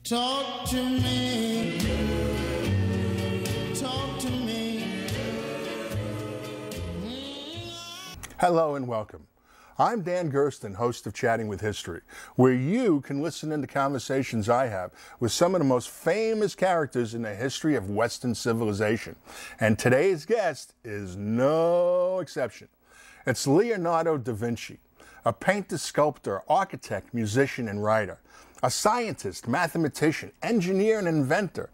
Talk to me. Talk to me. Hello and welcome. I'm Dan Gersten, host of Chatting with History, where you can listen into conversations I have with some of the most famous characters in the history of Western civilization. And today's guest is no exception. It's Leonardo da Vinci, a painter, sculptor, architect, musician, and writer, a scientist, mathematician, engineer, and inventor,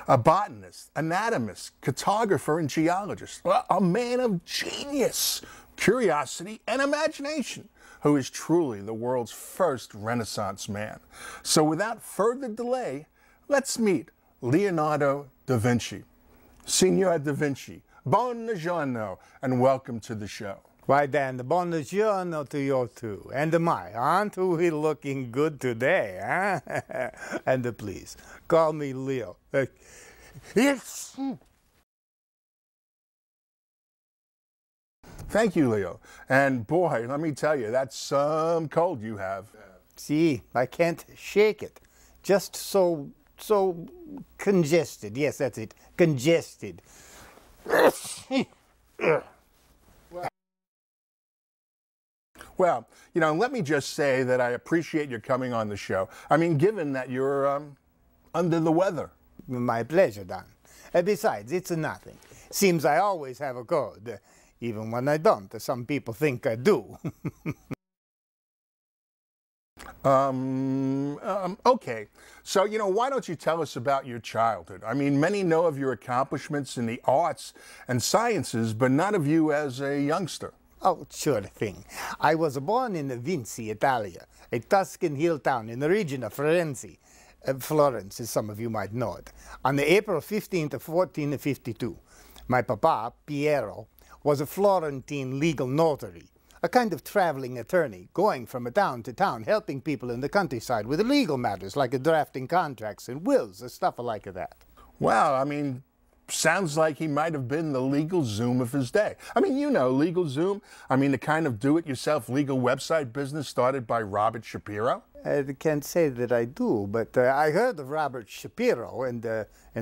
a botanist, anatomist, cartographer, and geologist, a man of genius, curiosity, and imagination, who is truly the world's first Renaissance man. So without further delay, let's meet Leonardo da Vinci. Signor da Vinci, buongiorno, and welcome to the show. Why, Dan, the buongiorno to you too. And aren't we looking good today, huh? And please, call me Leo. Yes. Thank you, Leo. And boy, let me tell you, that's some cold you have. See, I can't shake it. Just so congested. Yes, that's it. Congested. Well, you know, let me just say that I appreciate your coming on the show. I mean, given that you're under the weather. My pleasure, Dan. Besides, it's nothing. Seems I always have a cold. Even when I don't. Some people think I do. Okay. So, you know, why don't you tell us about your childhood? I mean, many know of your accomplishments in the arts and sciences, but not of you as a youngster. Oh, sure thing. I was born in Vinci, Italia, a Tuscan hill town in the region of Florence. Florence, as some of you might know it. On the April 15th of 1452, my papa, Piero, was a Florentine legal notary, a kind of traveling attorney, going from town to town, helping people in the countryside with legal matters like drafting contracts and wills and stuff like that. Wow, I mean, sounds like he might have been the legal Zoom of his day. I mean, you know, legal Zoom. I mean, the kind of do-it-yourself legal website business started by Robert Shapiro. I can't say that I do, but I heard of Robert Shapiro, and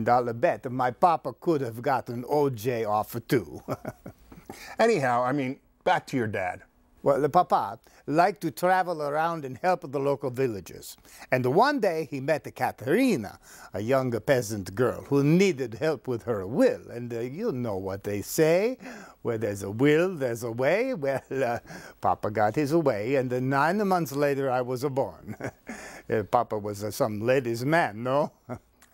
I'll bet my papa could have gotten OJ off too. Anyhow, I mean, back to your dad. Well, the papa liked to travel around and help the local villagers. And one day he met Caterina, a young peasant girl who needed help with her will. And you know what they say, where there's a will, there's a way. Well, Papa got his way, and 9 months later I was born. Papa was some lady's man, no?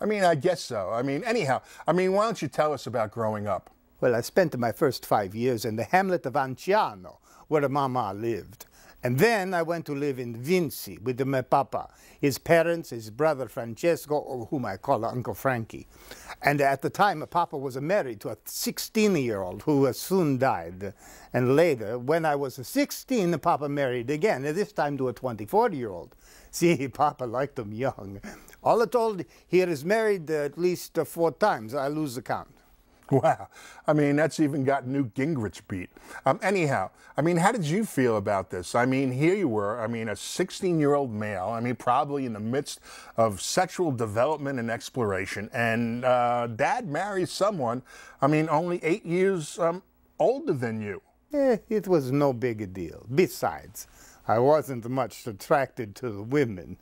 I mean, I guess so. I mean, anyhow, I mean, why don't you tell us about growing up? Well, I spent my first 5 years in the hamlet of Anciano, where Mama lived. And then I went to live in Vinci with my papa, his parents, his brother Francesco, or whom I call Uncle Frankie. And at the time, Papa was married to a 16-year-old who soon died. And later, when I was 16, Papa married again, this time to a 24-year-old. See, Papa liked him young. All told, he is married at least 4 times. I lose the count. Wow. I mean, that's even got Newt Gingrich beat. Anyhow, I mean, how did you feel about this? I mean, here you were, I mean, a 16-year-old male, I mean, probably in the midst of sexual development and exploration, and Dad marries someone, I mean, only 8 years older than you. It was no big deal. Besides, I wasn't much attracted to the women.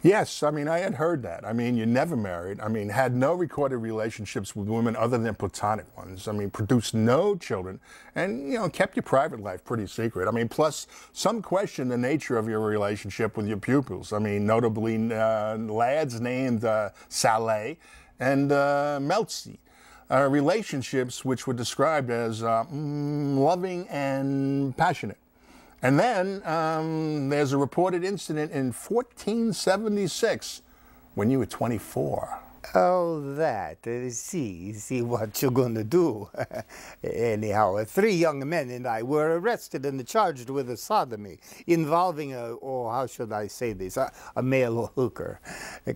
Yes, I mean, I had heard that. I mean, you never married. I mean, had no recorded relationships with women other than platonic ones. I mean, produced no children and, you know, kept your private life pretty secret. I mean, plus some question the nature of your relationship with your pupils. I mean, notably lads named Saleh and Melzi. Relationships which were described as loving and passionate. And then there's a reported incident in 1476 when you were 24. Oh, that. See what you're going to do. Anyhow, 3 young men and I were arrested and charged with a sodomy involving how should I say this, a male hooker.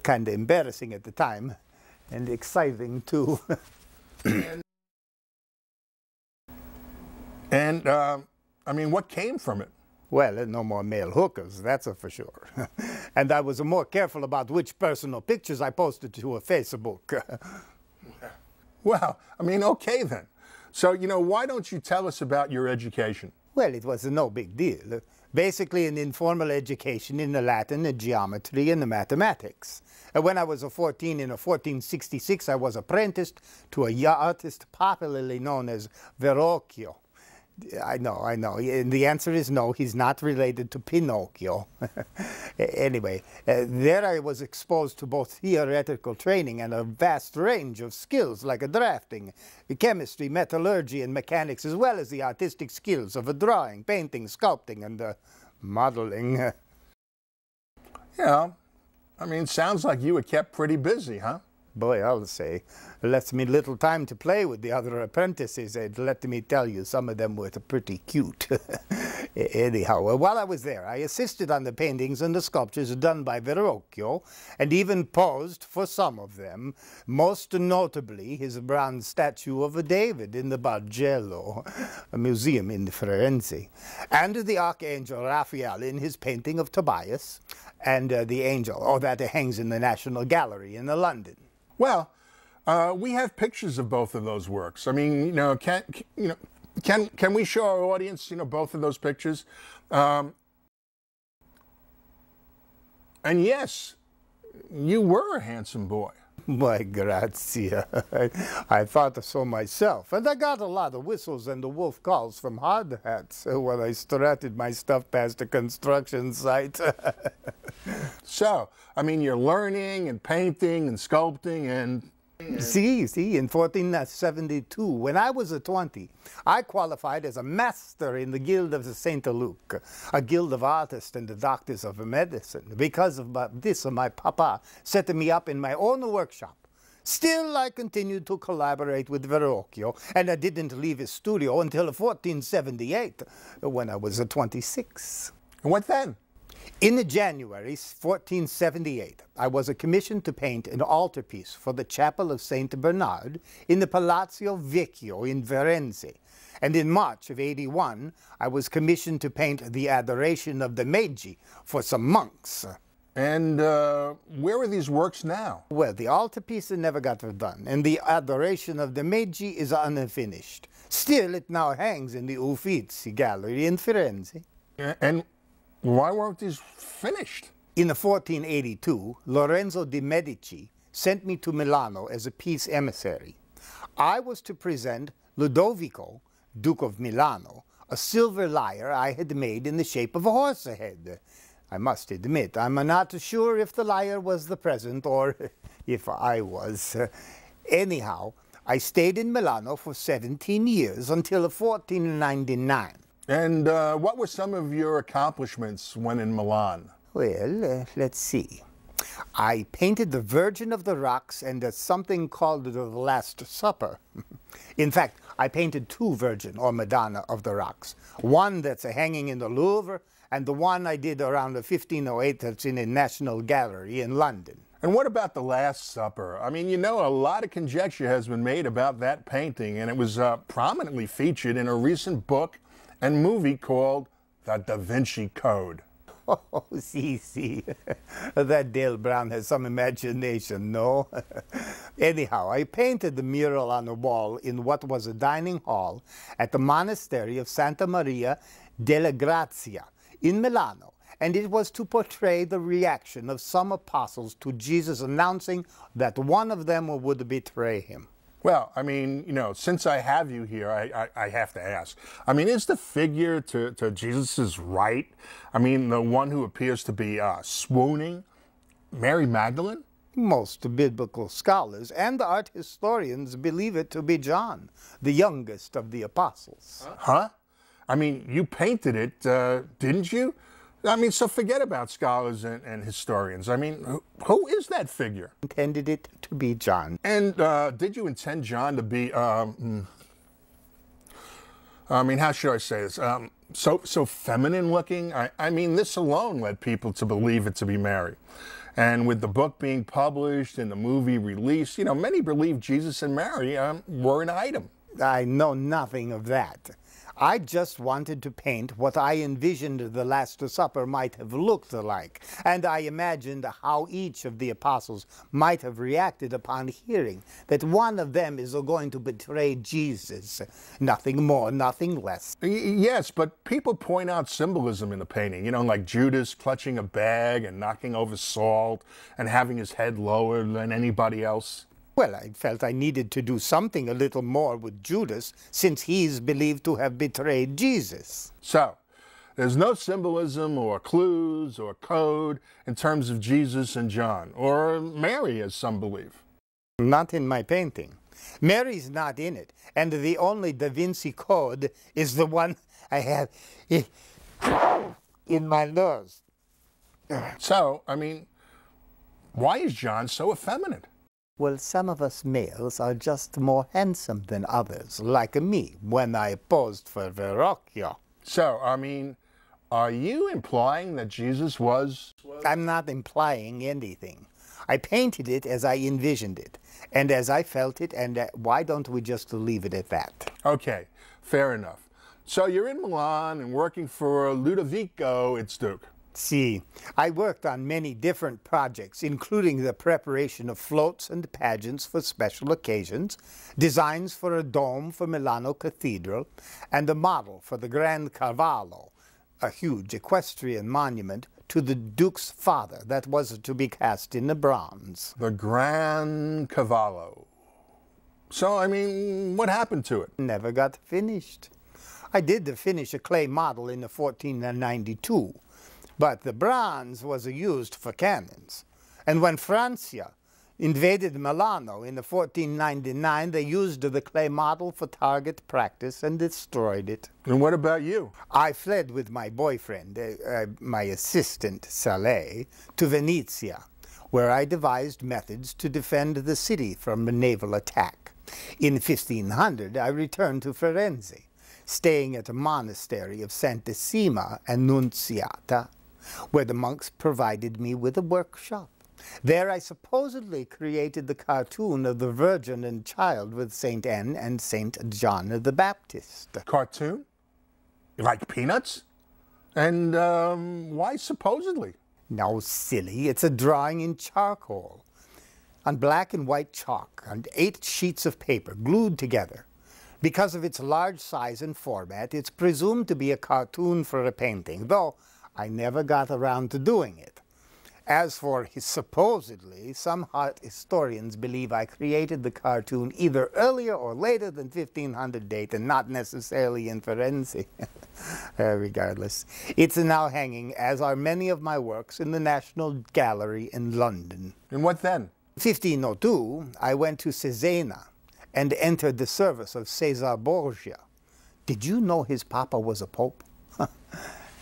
Kind of embarrassing at the time and exciting too. And I mean, what came from it? Well, no more male hookers, that's for sure. And I was more careful about which personal pictures I posted to a Facebook. Well, I mean, okay then. So, why don't you tell us about your education? Well, it was no big deal. Basically an informal education in the Latin and geometry and the mathematics. When I was 14, in 1466, I was apprenticed to a artist popularly known as Verrocchio. I know. And the answer is no, he's not related to Pinocchio. Anyway, there I was exposed to both theoretical training and a vast range of skills like drafting, chemistry, metallurgy, and mechanics, as well as the artistic skills of drawing, painting, sculpting, and modeling. Yeah, I mean, sounds like you were kept pretty busy, huh? Boy, I'll say, left me little time to play with the other apprentices, and let me tell you, some of them were pretty cute. Anyhow, while I was there, I assisted on the paintings and the sculptures done by Verrocchio, and even posed for some of them, most notably his bronze statue of David in the Bargello, a museum in Florence, and the Archangel Raphael in his painting of Tobias, and the angel, that hangs in the National Gallery in London. Well, we have pictures of both of those works. I mean, can we show our audience, both of those pictures? And yes, you were a handsome boy. My grazia. I thought so myself. And I got a lot of whistles and the wolf calls from hard hats when I strutted my stuff past the construction site. So, I mean, you're learning and painting and sculpting and... See, in 1472, when I was 20, I qualified as a master in the Guild of St. Luke, a guild of artists and the doctors of medicine. Because of this, my papa set me up in my own workshop. Still, I continued to collaborate with Verrocchio, and I didn't leave his studio until 1478, when I was 26. And what then? In January 1478, I was commissioned to paint an altarpiece for the chapel of St. Bernard in the Palazzo Vecchio in Firenze. And in March of 81, I was commissioned to paint the Adoration of the Magi for some monks. And where are these works now? Well, the altarpiece never got done, and the Adoration of the Magi is unfinished. Still, it now hangs in the Uffizi Gallery in Firenze. And why weren't these finished? In 1482, Lorenzo de' Medici sent me to Milano as a peace emissary. I was to present Ludovico, Duke of Milano, a silver lyre I had made in the shape of a horse head. I must admit, I'm not sure if the lyre was the present or if I was. Anyhow, I stayed in Milano for 17 years until 1499. And what were some of your accomplishments when in Milan? Well, let's see. I painted the Virgin of the Rocks and something called the Last Supper. In fact, I painted two Virgin or Madonna of the Rocks. One that's hanging in the Louvre, and the one I did around 1508 that's in the National Gallery in London. And what about the Last Supper? I mean, a lot of conjecture has been made about that painting, and it was prominently featured in a recent book and movie called The Da Vinci Code. Oh, see. That Dale Brown has some imagination, no? Anyhow, I painted the mural on the wall in what was a dining hall at the monastery of Santa Maria della Grazia in Milano, and it was to portray the reaction of some apostles to Jesus announcing that one of them would betray him. Well, I mean, since I have you here, I have to ask. I mean, is the figure to Jesus' right, I mean, the one who appears to be swooning, Mary Magdalene? Most biblical scholars and art historians believe it to be John, the youngest of the apostles. Huh? I mean, you painted it, didn't you? I mean, so forget about scholars and historians. I mean, who is that figure? Intended it to be John. And did you intend John to be, I mean, how should I say this? So feminine looking? I mean, this alone led people to believe it to be Mary. And with the book being published and the movie released, many believe Jesus and Mary were an item. I know nothing of that. I just wanted to paint what I envisioned the Last Supper might have looked like, and I imagined how each of the apostles might have reacted upon hearing that one of them is going to betray Jesus. Nothing more, nothing less. Yes, but people point out symbolism in the painting, you know, like Judas clutching a bag and knocking over salt and having his head lower than anybody else. Well, I felt I needed to do something a little more with Judas, since he's believed to have betrayed Jesus. So, there's no symbolism or clues or code in terms of Jesus and John, or Mary, as some believe. Not in my painting. Mary's not in it, and the only Da Vinci code is the one I have in my nose. So, I mean, why is John so effeminate? Well, some of us males are just more handsome than others, like me, when I posed for Verrocchio. So, I mean, are you implying that Jesus was... I'm not implying anything. I painted it as I envisioned it, and as I felt it, and why don't we just leave it at that? Okay, fair enough. So you're in Milan and working for Ludovico its Duke. See, I worked on many different projects, including the preparation of floats and pageants for special occasions, designs for a dome for Milano Cathedral, and a model for the Grand Carvalho, a huge equestrian monument to the Duke's father that was to be cast in the bronze. The Grand Cavallo. So, I mean, what happened to it? Never got finished. I did finish a clay model in 1492. But the bronze was used for cannons. And when Francia invaded Milano in 1499, they used the clay model for target practice and destroyed it. And what about you? I fled with my boyfriend, my assistant, Saleh, to Venezia, where I devised methods to defend the city from a naval attack. In 1500, I returned to Florence, staying at a monastery of Santissima Annunziata, where the monks provided me with a workshop. There I supposedly created the cartoon of the Virgin and Child with St. Anne and St. John the Baptist. Cartoon? Like Peanuts? And why supposedly? No, silly, it's a drawing in charcoal, on black and white chalk, on 8 sheets of paper glued together. Because of its large size and format, it's presumed to be a cartoon for a painting, though I never got around to doing it. As for his supposedly, some art historians believe I created the cartoon either earlier or later than 1500 date and not necessarily in Florence. Regardless, it's now hanging, as are many of my works, in the National Gallery in London. And what then? In 1502, I went to Cesena and entered the service of Caesar Borgia. Did you know his papa was a pope?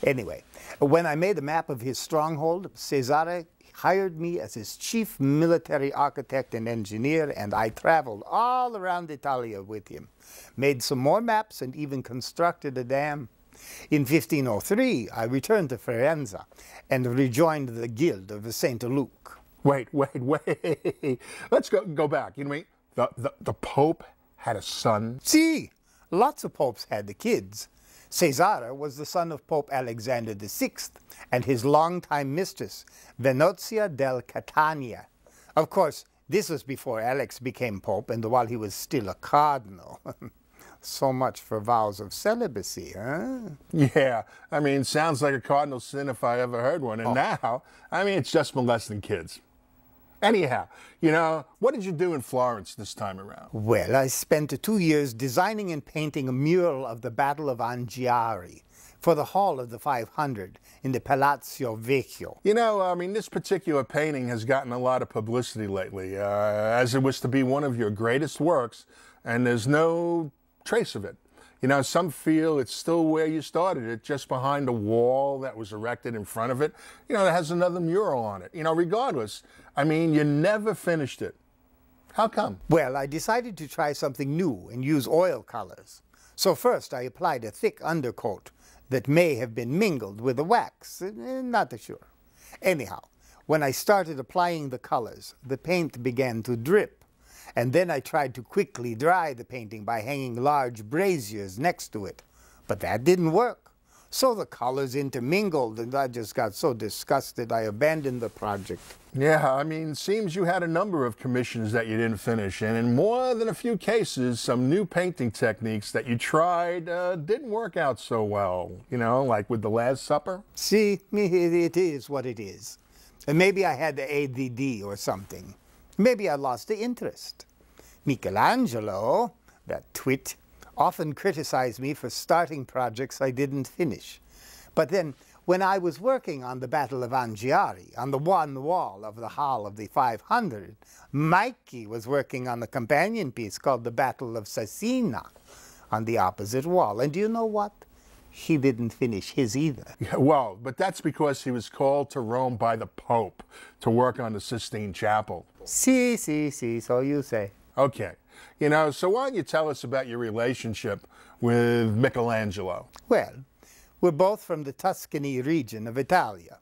Anyway, when I made a map of his stronghold, Cesare hired me as his chief military architect and engineer, and I traveled all around Italia with him, made some more maps, and even constructed a dam. In 1503, I returned to Firenze and rejoined the Guild of St. Luke. Wait. Let's go back. You know what I mean? The Pope had a son? See, lots of popes had the kids. Caesar was the son of Pope Alexander VI and his longtime mistress, Venozia del Catania. Of course, this was before Alex became pope and while he was still a cardinal. So much for vows of celibacy, huh? Yeah, I mean, sounds like a cardinal sin if I ever heard one. And now, I mean, it's just molesting kids. Anyhow, you know, what did you do in Florence this time around? Well, I spent 2 years designing and painting a mural of the Battle of Anghiari for the Hall of the 500 in the Palazzo Vecchio. You know, I mean, this particular painting has gotten a lot of publicity lately, as it was to be one of your greatest works, and there's no trace of it. You know, some feel it's still where you started it, just behind a wall that was erected in front of it, you know, that has another mural on it. You know, regardless, I mean, you never finished it. How come? Well, I decided to try something new and use oil colors. So first I applied a thick undercoat that may have been mingled with the wax, not sure. Anyhow, when I started applying the colors, the paint began to drip. And then I tried to quickly dry the painting by hanging large braziers next to it. But that didn't work. So the colors intermingled, and I just got so disgusted I abandoned the project. Yeah, I mean, seems you had a number of commissions that you didn't finish, and in more than a few cases, some new painting techniques that you tried didn't work out so well, you know, like with The Last Supper. See, it is what it is. And maybe I had the ADD or something. Maybe I lost the interest. Michelangelo, that twit, often criticized me for starting projects I didn't finish. But then, when I was working on the Battle of Anghiari, on the one wall of the Hall of the 500, Mikey was working on the companion piece called the Battle of Cesena on the opposite wall. And do you know what? He didn't finish his either. Yeah, well, but that's because he was called to Rome by the Pope to work on the Sistine Chapel. See, so you say. Okay. You know, so why don't you tell us about your relationship with Michelangelo? Well, we're both from the Tuscany region of Italia.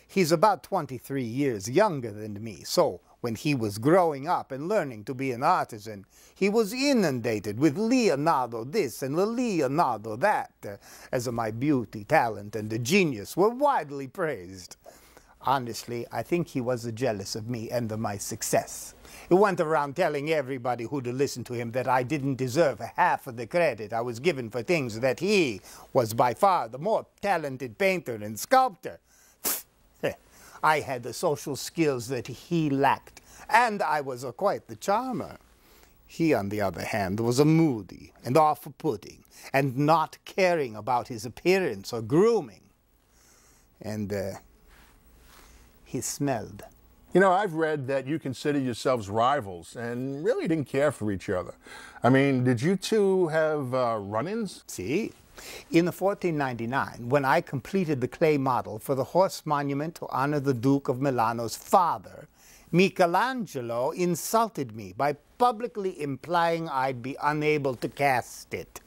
He's about 23 years younger than me, so when he was growing up and learning to be an artisan, he was inundated with Leonardo this and Leonardo that, as my beauty, talent, and genius were widely praised. Honestly, I think he was jealous of me and of my success. He went around telling everybody who'd listen to him that I didn't deserve half of the credit I was given for things that he was by far the more talented painter and sculptor. I had the social skills that he lacked, and I was quite the charmer. He, on the other hand, was a moody and off-putting, and not caring about his appearance or grooming. And he smelled. You know, I've read that you consider yourselves rivals and really didn't care for each other. I mean, did you two have run-ins? See, in 1499, when I completed the clay model for the horse monument to honor the Duke of Milano's father, Michelangelo insulted me by publicly implying I'd be unable to cast it.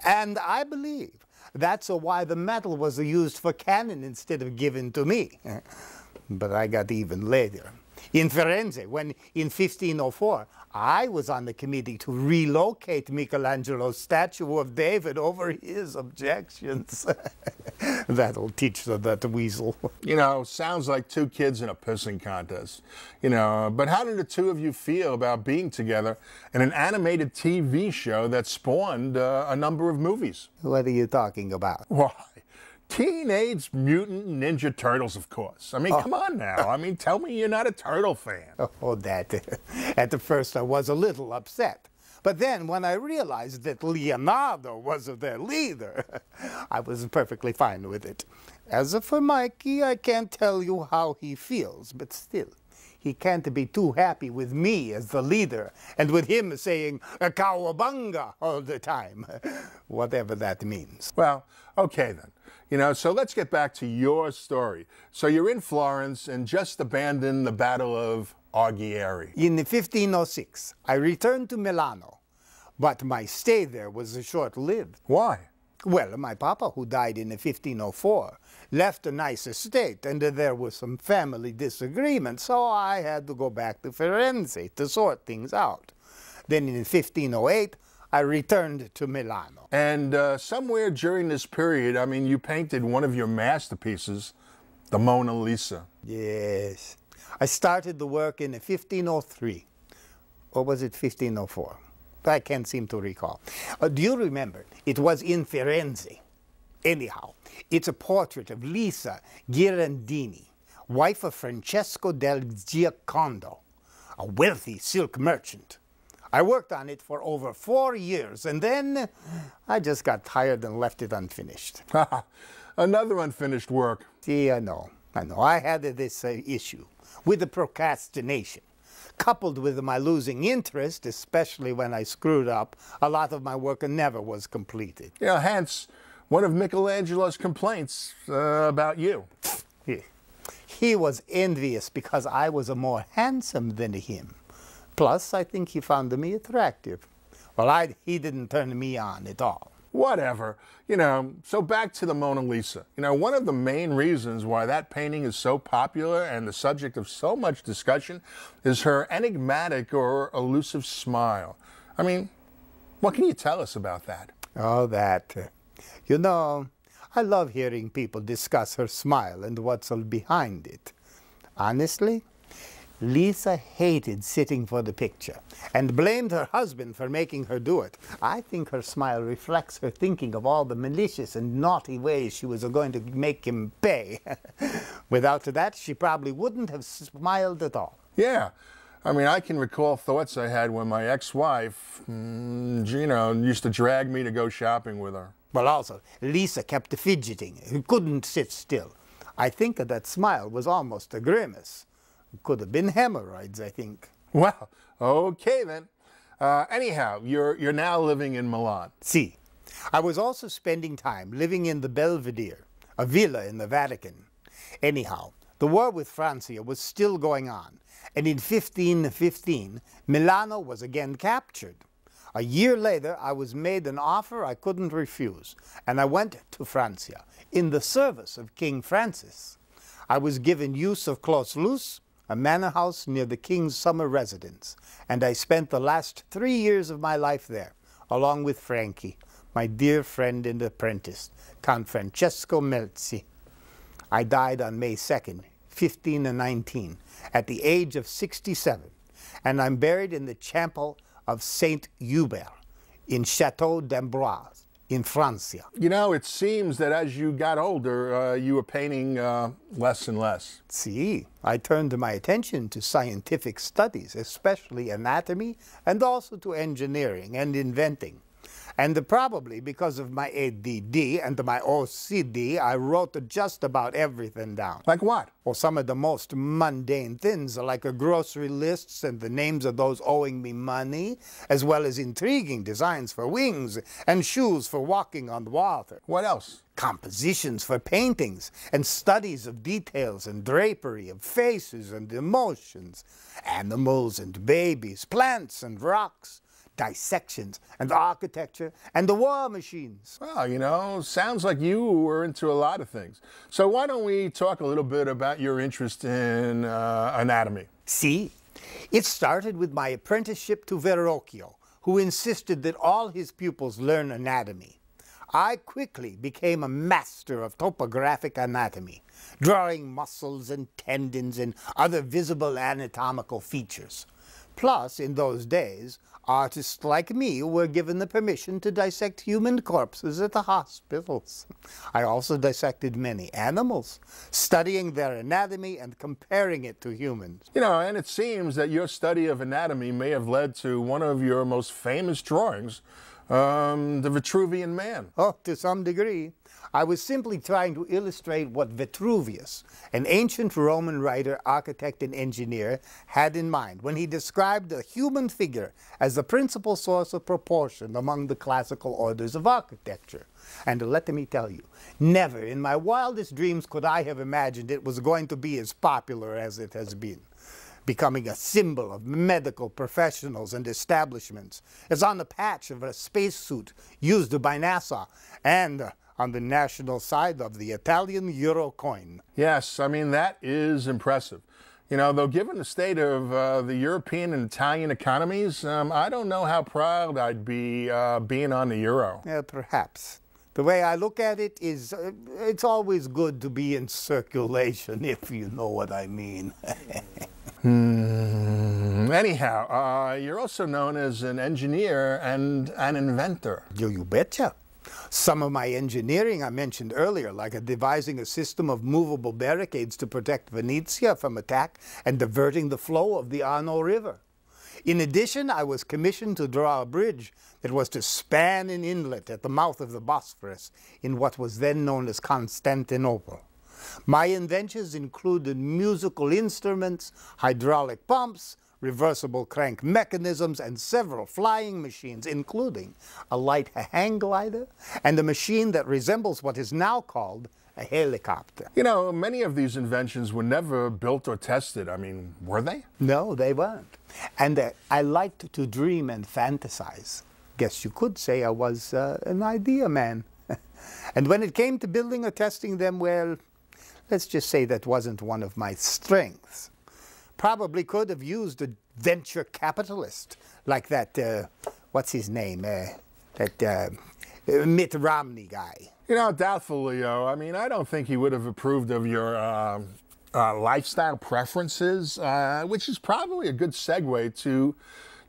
And I believe that's why the medal was used for Cannon instead of given to me. But I got even later. In Florence, when in 1504, I was on the committee to relocate Michelangelo's statue of David over his objections. That'll teach that weasel. You know, sounds like two kids in a pissing contest. You know, but how did the two of you feel about being together in an animated TV show that spawned a number of movies? What are you talking about? Why? Teenage Mutant Ninja Turtles, of course. I mean, come on now. I mean, tell me you're not a turtle fan. Oh, that. At the first, I was a little upset. But then, when I realized that Leonardo was their leader, I was perfectly fine with it. As for Mikey, I can't tell you how he feels, but still, he can't be too happy with me as the leader, and with him saying "cowabunga" all the time, whatever that means. Well, okay then. You know, so let's get back to your story. So you're in Florence and just abandoned the Battle of Anghiari. In 1506, I returned to Milano, but my stay there was short-lived. Why? Well, my papa, who died in 1504, left a nice estate, and there was some family disagreement, so I had to go back to Florence to sort things out. Then in 1508, I returned to Milano. And somewhere during this period, I mean, you painted one of your masterpieces, the Mona Lisa. Yes. I started the work in 1503. Or was it 1504? I can't seem to recall. Do you remember? It was in Firenze. Anyhow, it's a portrait of Lisa Ghirlandini, wife of Francesco del Giocondo, a wealthy silk merchant. I worked on it for over 4 years, and then I just got tired and left it unfinished. Another unfinished work. See, I know. I had this issue with the procrastination. Coupled with my losing interest, especially when I screwed up, a lot of my work never was completed. Yeah, hence one of Michelangelo's complaints about you. He was envious because I was more handsome than him. Plus, I think he found me attractive. Well, he didn't turn me on at all. Whatever. You know, so back to the Mona Lisa. You know, one of the main reasons why that painting is so popular and the subject of so much discussion is her enigmatic or elusive smile. I mean, what can you tell us about that? Oh, that. You know, I love hearing people discuss her smile and what's all behind it. Honestly, Lisa hated sitting for the picture and blamed her husband for making her do it. I think her smile reflects her thinking of all the malicious and naughty ways she was going to make him pay. Without that, she probably wouldn't have smiled at all. Yeah. I mean, I can recall thoughts I had when my ex-wife, used to drag me to go shopping with her. Well, also, Lisa kept fidgeting. He couldn't sit still. I think that smile was almost a grimace. It could have been hemorrhoids, I think. Well, okay then. Anyhow, you're now living in Milan. See, I was also spending time living in the Belvedere, a villa in the Vatican. Anyhow, the war with Francia was still going on, and in 1515, Milano was again captured. A year later, I was made an offer I couldn't refuse, and I went to Francia in the service of King Francis. I was given use of Clos Luz, a manor house near the king's summer residence, and I spent the last 3 years of my life there, along with Frankie, my dear friend and apprentice, Count Francesco Melzi. I died on May 2nd, 1519, at the age of 67, and I'm buried in the chapel of Saint Hubert in Château d'Amboise in Francia. You know, it seems that as you got older, you were painting less and less. See, I turned my attention to scientific studies, especially anatomy, and also to engineering and inventing. And probably because of my ADD and my OCD, I wrote just about everything down. Like what? Or some of the most mundane things, like grocery lists and the names of those owing me money, as well as intriguing designs for wings and shoes for walking on water. What else? Compositions for paintings and studies of details and drapery of faces and emotions, animals and babies, plants and rocks, dissections and architecture and the war machines. Well, you know, sounds like you were into a lot of things. So why don't we talk a little bit about your interest in anatomy? See, it started with my apprenticeship to Verrocchio, who insisted that all his pupils learn anatomy. I quickly became a master of topographic anatomy, drawing muscles and tendons and other visible anatomical features. Plus, in those days, artists like me were given the permission to dissect human corpses at the hospitals. I also dissected many animals, studying their anatomy and comparing it to humans. You know, and it seems that your study of anatomy may have led to one of your most famous drawings, the Vitruvian Man. Oh, to some degree. I was simply trying to illustrate what Vitruvius, an ancient Roman writer, architect, and engineer, had in mind when he described the human figure as the principal source of proportion among the classical orders of architecture. And let me tell you, never in my wildest dreams could I have imagined it was going to be as popular as it has been, becoming a symbol of medical professionals and establishments, as on the patch of a spacesuit used by NASA and on the national side of the Italian euro coin. Yes, I mean, that is impressive. You know, though given the state of the European and Italian economies, I don't know how proud I'd be being on the euro. Perhaps. The way I look at it is, it's always good to be in circulation, if you know what I mean. Anyhow, you're also known as an engineer and an inventor. You betcha. Some of my engineering I mentioned earlier, like devising a system of movable barricades to protect Venezia from attack and diverting the flow of the Arno River. In addition, I was commissioned to draw a bridge that was to span an inlet at the mouth of the Bosphorus in what was then known as Constantinople. My inventions included musical instruments, hydraulic pumps, reversible crank mechanisms, and several flying machines, including a light hang glider and a machine that resembles what is now called a helicopter. You know, many of these inventions were never built or tested. I mean, were they? No, they weren't. And I liked to dream and fantasize. Guess you could say I was an idea man. And when it came to building or testing them, well, let's just say that wasn't one of my strengths. Probably could have used a venture capitalist like that, what's his name, Mitt Romney guy. You know, doubtful, Leo. I mean, I don't think he would have approved of your lifestyle preferences, which is probably a good segue to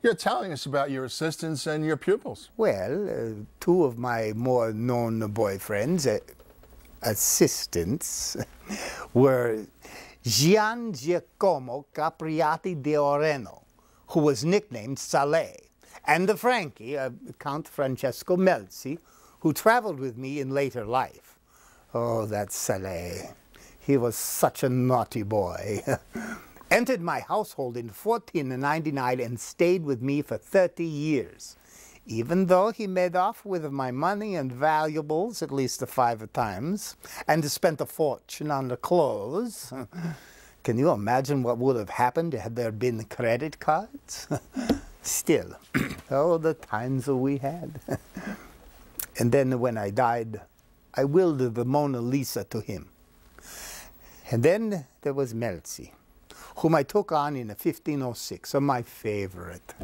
your telling us about your assistants and your pupils. Well, two of my more known boyfriends, assistants, were Gian Giacomo Capriati de Oreno, who was nicknamed Saleh, and the Frankie, Count Francesco Melzi, who traveled with me in later life. Oh, that Saleh. He was such a naughty boy. Entered my household in 1499 and stayed with me for 30 years. Even though he made off with my money and valuables at least 5 times, and spent a fortune on the clothes. Can you imagine what would have happened had there been credit cards? Still, oh, the times we had. And then when I died, I willed the Mona Lisa to him. And then there was Melzi, whom I took on in 1506, my favorite.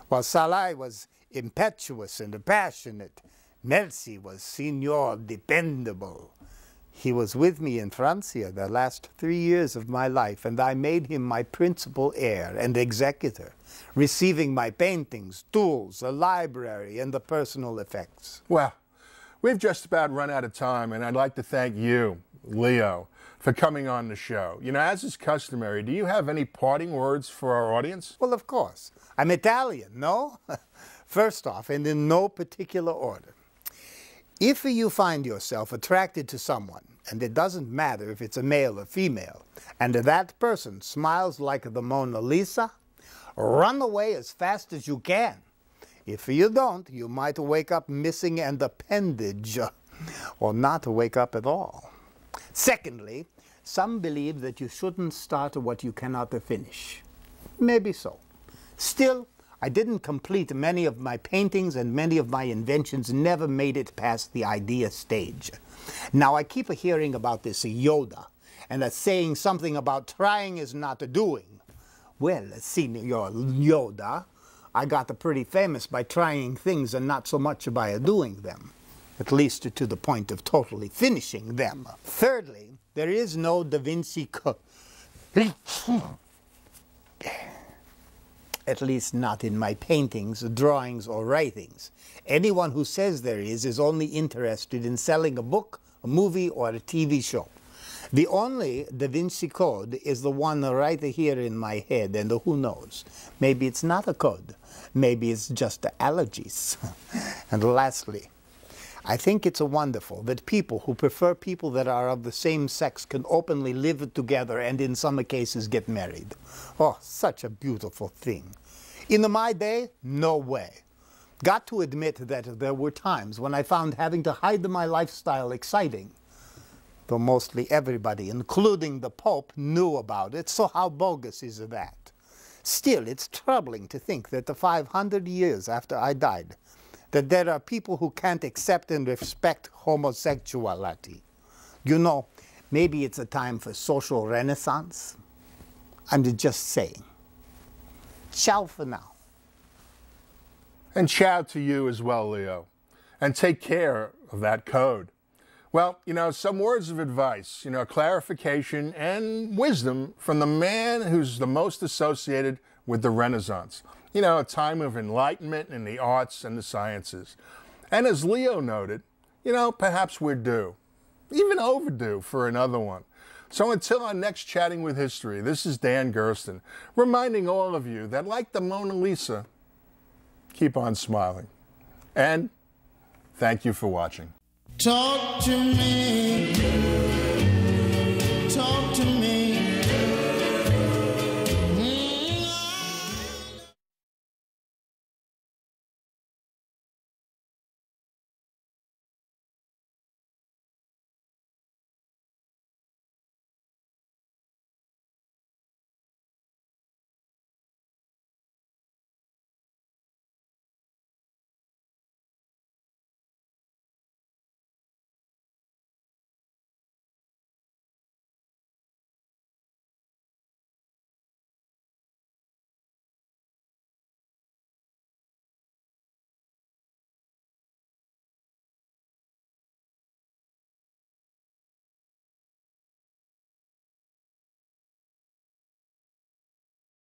While Saleh was impetuous and passionate, Melzi was Signor Dependable. He was with me in Francia the last 3 years of my life, and I made him my principal heir and executor, receiving my paintings, tools, a library, and the personal effects. Well, we've just about run out of time, and I'd like to thank you, Leo, for coming on the show. You know, as is customary, do you have any parting words for our audience? Well, of course. I'm Italian, no? First off, and in no particular order, if you find yourself attracted to someone, and it doesn't matter if it's a male or female, and that person smiles like the Mona Lisa, run away as fast as you can. If you don't, you might wake up missing an appendage, or not wake up at all. Secondly, some believe that you shouldn't start what you cannot finish. Maybe so. Still, I didn't complete many of my paintings, and many of my inventions never made it past the idea stage. Now, I keep hearing about this Yoda, and saying something about trying is not doing. Well, Senor Yoda, I got pretty famous by trying things and not so much by doing them, at least to the point of totally finishing them. Thirdly, there is no Da Vinci Code. At least not in my paintings, drawings, or writings. Anyone who says there is only interested in selling a book, a movie, or a TV show. The only Da Vinci Code is the one right here in my head, and who knows? Maybe it's not a code. Maybe it's just allergies. And lastly, I think it's wonderful that people who prefer people that are of the same sex can openly live together and in some cases get married. Oh, such a beautiful thing. In my day, no way. Got to admit that there were times when I found having to hide my lifestyle exciting. Though mostly everybody, including the Pope, knew about it, so how bogus is that? Still, it's troubling to think that 500 years after I died, that there are people who can't accept and respect homosexuality. You know, maybe it's a time for social renaissance. I'm just saying. Ciao for now. And ciao to you as well, Leo. And take care of that code. Well, you know, some words of advice, you know, clarification and wisdom from the man who's the most associated with the Renaissance. You know, a time of enlightenment in the arts and the sciences. And as Leo noted, you know, perhaps we're due, even overdue, for another one. So until our next Chatting with History, this is Dan Gersten, reminding all of you that like the Mona Lisa, keep on smiling. And thank you for watching. Talk to me.